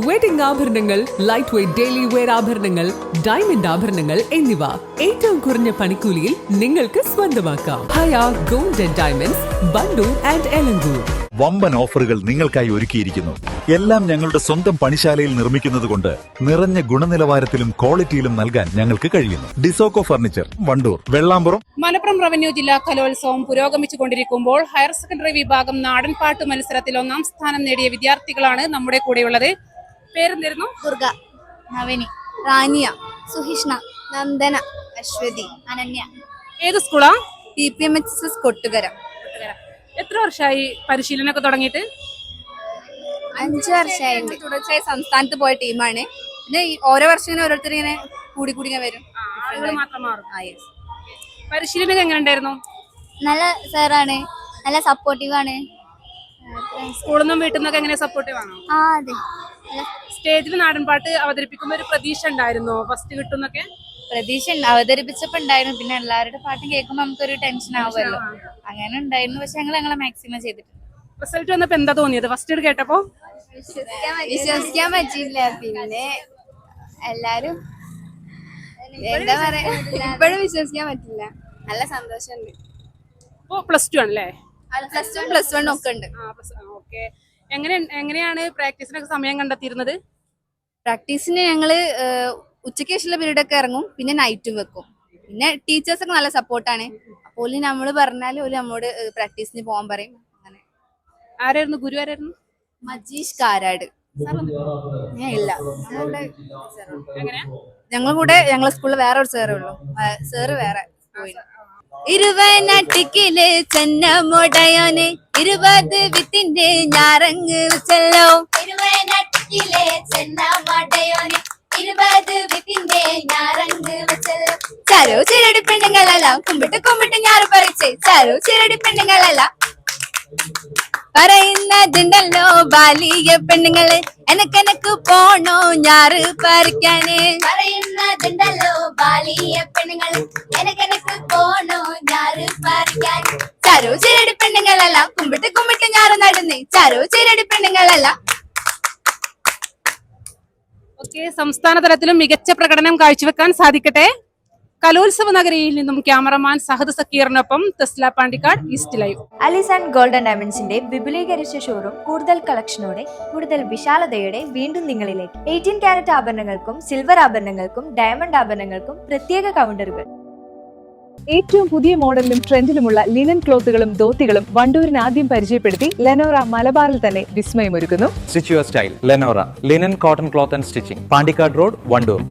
Wedding ആഭരണങ്ങൾ, light weight daily wear ആഭരണങ്ങൾ, diamond ആഭരണങ്ങൾ എന്നിവ ഏറ്റവും കുറഞ്ഞ പണിക്കൂലിയിൽ നിങ്ങൾക്ക് സ്വന്തമാക്കാം. Haya gold and diamonds, Wandoor and Elankur. വമ്പൻ ഓഫറുകൾ നിങ്ങൾക്കായി ഒരുക്കിയിരിക്കുന്നു. എല്ലാം ഞങ്ങളുടെ സ്വന്തം പണിശാലയിൽ നിർമ്മിക്കുന്നത് കൊണ്ട് നിറഞ്ഞ ഗുണനിലവാരത്തിലും ക്വാളിറ്റിയിലും നൽകാൻ ഞങ്ങൾക്ക് കഴിയുന്നു. ഡിസോക്കോ ഫർണിച്ചർ, വണ്ടൂർ, വെള്ളാമ്പുറം. മലപ്പുറം റവന്യൂ ജില്ലാ കലോത്സവം പുരോഗമിച്ചുകൊണ്ടിരിക്കുമ്പോൾ ഹയർ സെക്കൻഡറി വിഭാഗം നാടൻപാട്ട് മത്സരത്തിൽ 1ാം സ്ഥാനം നേടിയ വിദ്യാർത്ഥികളാണ് നമ്മുടെ കൂടെയുള്ളത്. പേരെന്തായിരുന്നു? ദുർഗ, നവനി, റാനിയ, സുഹിഷ്ണ, നന്ദന, അശ്വതി, അനന്യ. ഏത് സ്കൂളാ? PPMHS കൊട്ടുകര. എത്ര വർഷമായി പരിശീലനമൊക്കെ തുടങ്ങിയിട്ട്? 5 വർഷമായിട്ട് തുടർച്ചയായി സംസ്ഥാനത്ത് പോയ ടീമാണ്. പിന്നെ ഓരോ വർഷം ഇങ്ങനെ ഓരോരുത്തർ ഇങ്ങനെ കൂടി ഇങ്ങനെ വരും. മാത്രം മാറും. പരിശീലനം എങ്ങനെ ഉണ്ടായിരുന്നു? നല്ല സാറാണ്, നല്ല സപ്പോർട്ടീവ് ആണ്. സ്കൂളിൽ നിന്നും വീട്ടിൽ നിന്നൊക്കെ എങ്ങനെ സപ്പോർട്ടീവ് ആണോ? അതെ. സ്റ്റേജിൽ നാടൻപാട്ട് അവതരിപ്പിക്കുമ്പോൾ ഒരു പ്രതീക്ഷ ഉണ്ടായിരുന്നോ ഫസ്റ്റ് കിട്ടുന്നൊക്കെ? പ്രതീക്ഷ അവതരിപ്പിച്ചപ്പോ ഉണ്ടായിരുന്നു. പിന്നെ എല്ലാവരുടെ പാട്ടും കേൾക്കുമ്പോ നമുക്കൊരു ടെൻഷൻ ആവുമല്ലോ, അങ്ങനെ ഉണ്ടായിരുന്നു. പക്ഷെ ഞങ്ങളെ മാക്സിമം ചെയ്തിട്ടുണ്ട്. റിസൾട്ട് വന്നപ്പോ എന്താ തോന്നിയത് ഫസ്റ്റ് കേട്ടപ്പോ? വിശ്വസിക്കാൻ പറ്റിയില്ല. പിന്നെ എല്ലാരും എന്താ പറയാ, ഇപ്പോഴും വിശ്വസിക്കാൻ പറ്റില്ല. നല്ല സന്തോഷമുണ്ട്. ഇപ്പൊ +2 ആണല്ലേ? +1 ഒക്കെ ഉണ്ട്. ഓക്കെ. എങ്ങനെയാണ് പ്രാക്ടീസിനൊക്കെ സമയം കണ്ടെത്തിയിരുന്നത്? പ്രാക്ടീസിന് ഞങ്ങള് ഉച്ചയ്ക്ക് ശേഷമുള്ള പീരീഡ് ഒക്കെ ഇറങ്ങും, പിന്നെ നൈറ്റും വെക്കും. പിന്നെ ടീച്ചേഴ്സ് ഒക്കെ നല്ല സപ്പോർട്ടാണ്. അപ്പോൾ നമ്മള് പറഞ്ഞാല് ഓല് നമ്മോട് പ്രാക്ടീസിന് പോകാൻ പറയും. അങ്ങനെ. ആരായിരുന്നു ഗുരു? ആരായിരുന്നു? മജീഷ് കാരാട്. ഞാൻ ഇല്ല, എങ്ങനെയാ ഞങ്ങളെ സ്കൂളിൽ വേറെ ഒരു സാറേ ഉള്ളൂ. സാറ് വേറെ പോയി. 20 ചെന്നമോടയോനെ 20 വിത്തിന്റെ ഞാറങ്ങ് വെച്ചല്ലോ. 20 ചെന്നമോടയോനെ 20 വിത്തിന്റെ ഞാറങ്ങ് വെച്ചല്ലോ. ചരോ ചിരടി പെണ്ണുങ്ങളെല്ലാം കുമ്പിട്ട് ഞാറ് പറിച്ച് ചരോ ചിരടി പെണ്ണുങ്ങളെല്ലാം പറയുന്നതുണ്ടല്ലോ ബാലിയ പെണ്ണുങ്ങള് എനക്ക് പോണോ ഞാറ് പറിക്കാന്. പറയുന്നതുണ്ടല്ലോ ബാലിയ പെണ്ണുങ്ങള് എനക്ക് പോണോ ഞാറ് പറിക്കാന്. ചരോ ചിരടി പെണ്ണുങ്ങളെല്ലാം കുമ്പിട്ട് ഞാറ് നടുന്നേ ചരോ ചിരടി പെണ്ണുങ്ങളെല്ലാം. ഓക്കെ. സംസ്ഥാന തലത്തിലും മികച്ച പ്രകടനം കാഴ്ചവെക്കാൻ സാധിക്കട്ടെ. കലോത്സവ നഗരിയിൽ നിന്നും ക്യാമറമാൻ സഹദ് സക്കീറിനൊപ്പം Thesla Pandikkad, East live. Alisan gold and ഡയമണ്ട്സിന്റെ വിപുലീകരിച്ച ഷോറൂം കൂടുതൽ കളക്ഷനോടെ കൂടുതൽ വിശാലതയോടെ വീണ്ടും നിങ്ങളിലേക്ക്. 18 കാരറ്റ് ആഭരണങ്ങൾക്കും സിൽവർ ആഭരണങ്ങൾക്കും ഡയമണ്ട് ആഭരണങ്ങൾക്കും പ്രത്യേക കൗണ്ടറുകൾ. ഏറ്റവും പുതിയ മോഡലിലും ട്രെൻഡിലുമുള്ള ലിനൻ ക്ലോത്തുകളും ധോത്തികളും വണ്ടൂരിന് ആദ്യം പരിചയപ്പെടുത്തി ലെനോറ മലബാറിൽ തന്നെ വിസ്മയമൊരുക്കുന്നു. Stitch your style Lenora linen cotton cloth and stitching, Pandikkad road, Wandoor.